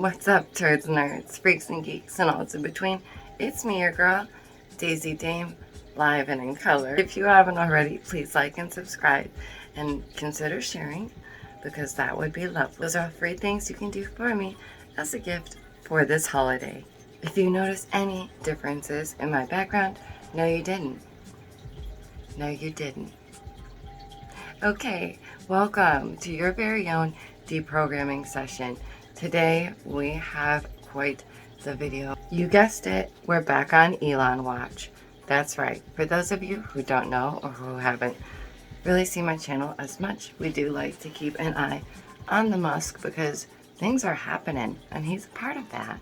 What's up, turds, nerds, freaks, and geeks, and all in between? It's me, your girl, Daisy Dame, live and in color. If you haven't already, please like and subscribe, and consider sharing, because that would be lovely. Those are 3 things you can do for me as a gift for this holiday. If you notice any differences in my background, no you didn't. No you didn't. Okay, welcome to your very own deprogramming session. Today we have quite the video. You guessed it, we're back on Elon Watch. That's right. For those of you who don't know or who haven't really seen my channel as much, we do like to keep an eye on the Musk because things are happening and he's a part of that.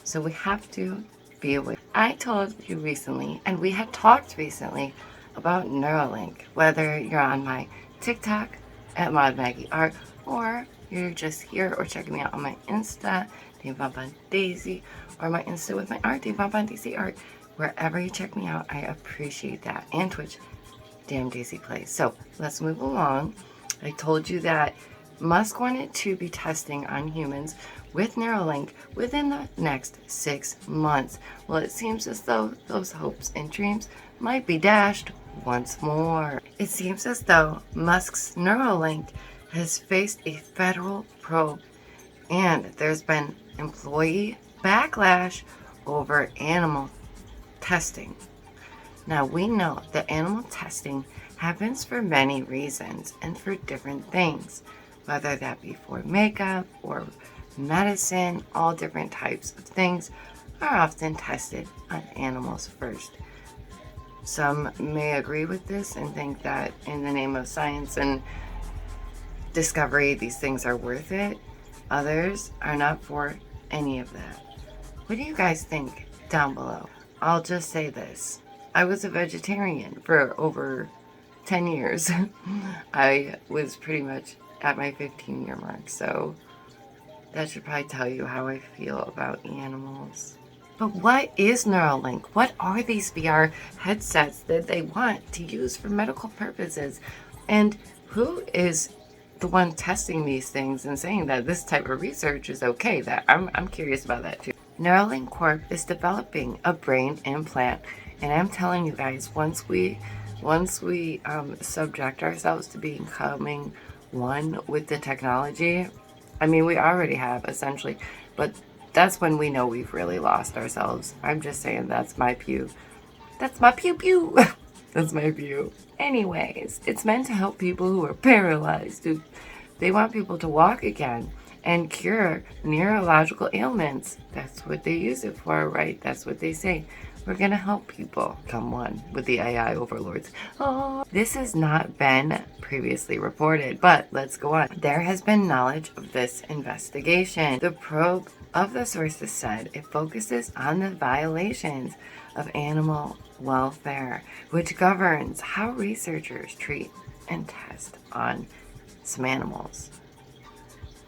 So we have to be aware. I told you recently, and we had talked recently about Neura-link, whether you're on my TikTok at modmaggieart, or you're just here or checking me out on my Insta, DameVonBonDaisy, or my Insta with my art, damevonbondaisyart. Wherever you check me out, I appreciate that. And Twitch, DameDaisyPlays. So let's move along. I told you that Musk wanted to be testing on humans with Neura-link within the next 6 months. Well, it seems as though those hopes and dreams might be dashed once more. It seems as though Musk's Neura-link has faced a federal probe, and there's been employee backlash over animal testing. Now, we know that animal testing happens for many reasons and for different things, whether that be for makeup or medicine. All different types of things are often tested on animals first. Some may agree with this and think that in the name of science and discovery, these things are worth it. Others are not for any of that. What do you guys think down below? I'll just say this. I was a vegetarian for over 10 years. I was pretty much at my 15-year mark, so that should probably tell you how I feel about animals. But what is Neura-link? What are these VR headsets that they want to use for medical purposes? And who is the one testing these things and saying that this type of research is okay? That I'm curious about that too. Neura-link Corp is developing a brain implant, and I'm telling you guys, once we subject ourselves to becoming one with the technology, I mean, we already have essentially, but that's when we know we've really lost ourselves. I'm just saying, that's my pew. That's my pew pew. That's my view. Anyways, it's meant to help people who are paralyzed. They want people to walk again and cure neurological ailments. That's what they use it for, right? That's what they say. We're gonna help people come one with the AI overlords. Oh, this has not been previously reported, but let's go on. There has been knowledge of this investigation. The probe of the sources said it focuses on the violations of animal welfare, which governs how researchers treat and test on some animals.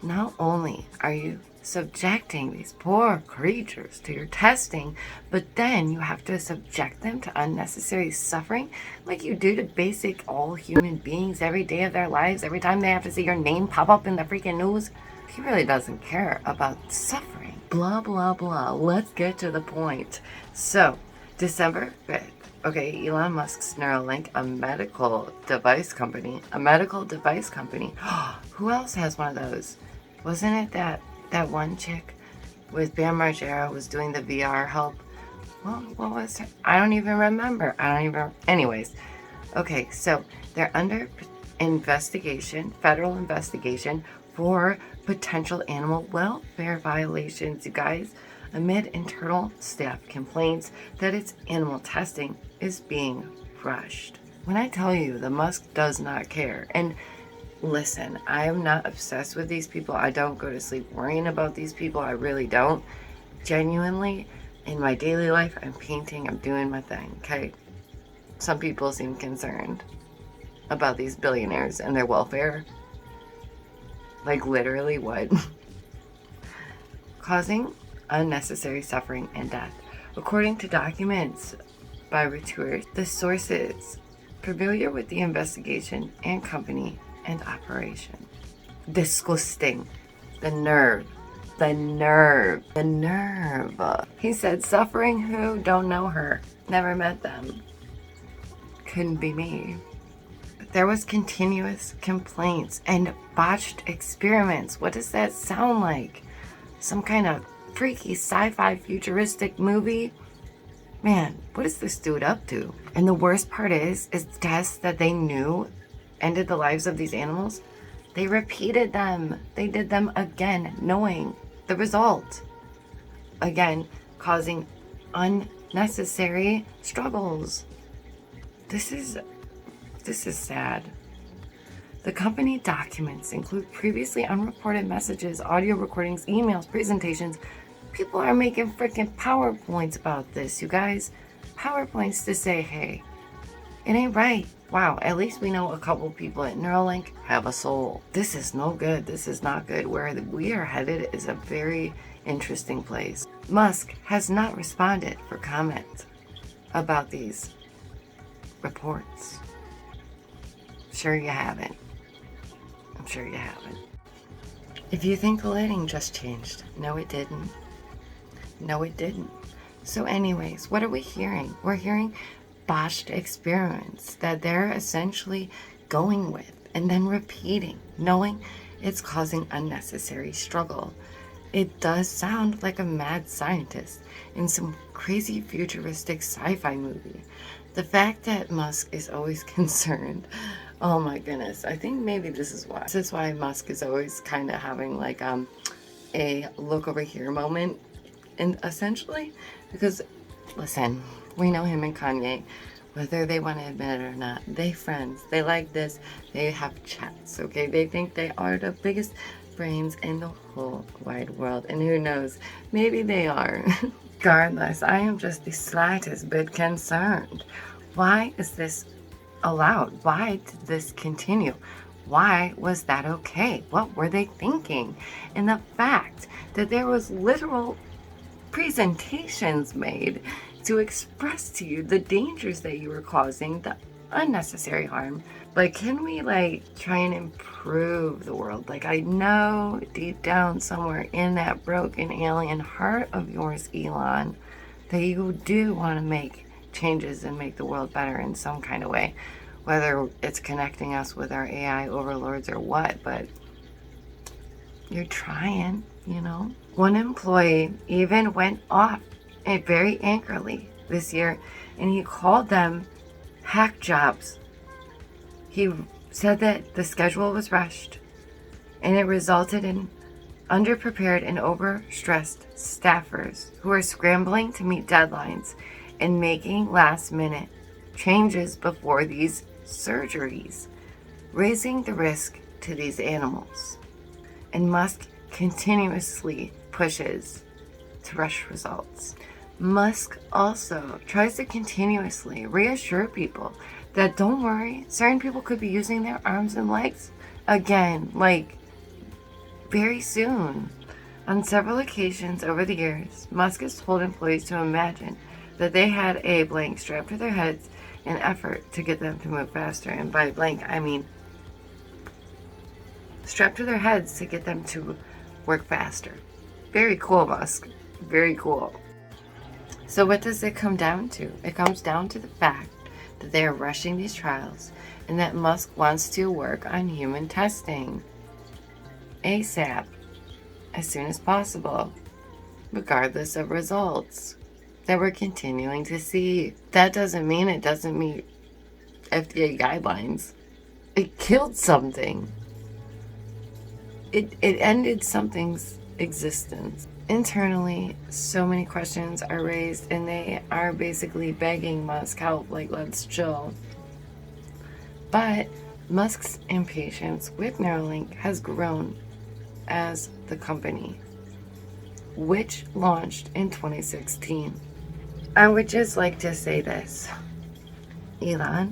Not only are you subjecting these poor creatures to your testing, but then you have to subject them to unnecessary suffering like you do to basic all human beings every day of their lives, every time they have to see your name pop up in the freaking news. He really doesn't care about suffering. Blah, blah, blah. Let's get to the point. So, December 5th. Okay, Elon Musk's Neura-link, a medical device company. Who else has one of those? Wasn't it that one chick with Bam Margera was doing the VR help? Well, what was her? I don't even remember. Anyways. Okay, so they're under investigation, federal investigation for potential animal welfare violations, you guys, amid internal staff complaints that its animal testing is being rushed. When I tell you the Musk does not care, and listen, I am not obsessed with these people. I don't go to sleep worrying about these people. I really don't. Genuinely, in my daily life, I'm painting, I'm doing my thing, okay? Some people seem concerned about these billionaires and their welfare. Like, literally what? Causing unnecessary suffering and death. According to documents by Reuters, the sources familiar with the investigation and company and operation. Disgusting. The nerve The nerve. The nerve. He said, suffering who don't know her. Never met them. Couldn't be me. There was continuous complaints and botched experiments. What does that sound like? Some kind of freaky sci-fi futuristic movie? Man, what is this dude up to? And the worst part is tests that they knew ended the lives of these animals. They repeated them. They did them again, knowing the result. Again, causing unnecessary struggles. This is sad. The company documents include previously unreported messages, audio recordings, emails, presentations. People are making freaking PowerPoints about this, you guys. PowerPoints to say, hey, it ain't right. Wow, at least we know a couple people at Neura-link have a soul. This is no good. This is not good. Where we are headed is a very interesting place. Musk has not responded for comment about these reports. Sure you haven't. I'm sure you haven't. If you think the lighting just changed, no it didn't. No it didn't. So anyways, what are we hearing? We're hearing botched experiments that they're essentially going with and then repeating, knowing it's causing unnecessary struggle. It does sound like a mad scientist in some crazy futuristic sci-fi movie. The fact that Musk is always concerned, oh my goodness, I think maybe this is why Musk is always kind of having like a look over here moment, and essentially because listen, we know him and Kanye, whether they want to admit it or not, they friends, they like this, they have chats, okay? They think they are the biggest brains in the whole wide world, and who knows, maybe they are. Regardless, I am just the slightest bit concerned. Why is this allowed? Why did this continue? Why was that okay? What were they thinking? And the fact that there was literal presentations made to express to you the dangers that you were causing, the unnecessary harm. But can we try and improve the world? I know deep down somewhere in that broken alien heart of yours, Elon, that you do want to make changes and make the world better in some kind of way, whether it's connecting us with our AI overlords or what, but you're trying, you know? One employee even went off very angrily this year, and he called them hack jobs. He said that the schedule was rushed, and it resulted in underprepared and overstressed staffers who are scrambling to meet deadlines and making last-minute changes before these surgeries, raising the risk to these animals. And Musk continuously pushes to rush results. Musk also tries to continuously reassure people that don't worry, certain people could be using their arms and legs again, very soon. On several occasions over the years, Musk has told employees to imagine that they had a blank strapped to their heads in effort to get them to move faster. And by blank, I mean strapped to their heads to get them to work faster. Very cool, Musk. Very cool. So what does it come down to? It comes down to the fact that they are rushing these trials and that Musk wants to work on human testing ASAP, as soon as possible, regardless of results that we're continuing to see. That doesn't mean it doesn't meet FDA guidelines. It killed something. It ended something's existence. Internally, so many questions are raised, and they are basically begging Musk help, let's chill. But Musk's impatience with Neuralink has grown as the company, which launched in 2016. I would just like to say this. Elon,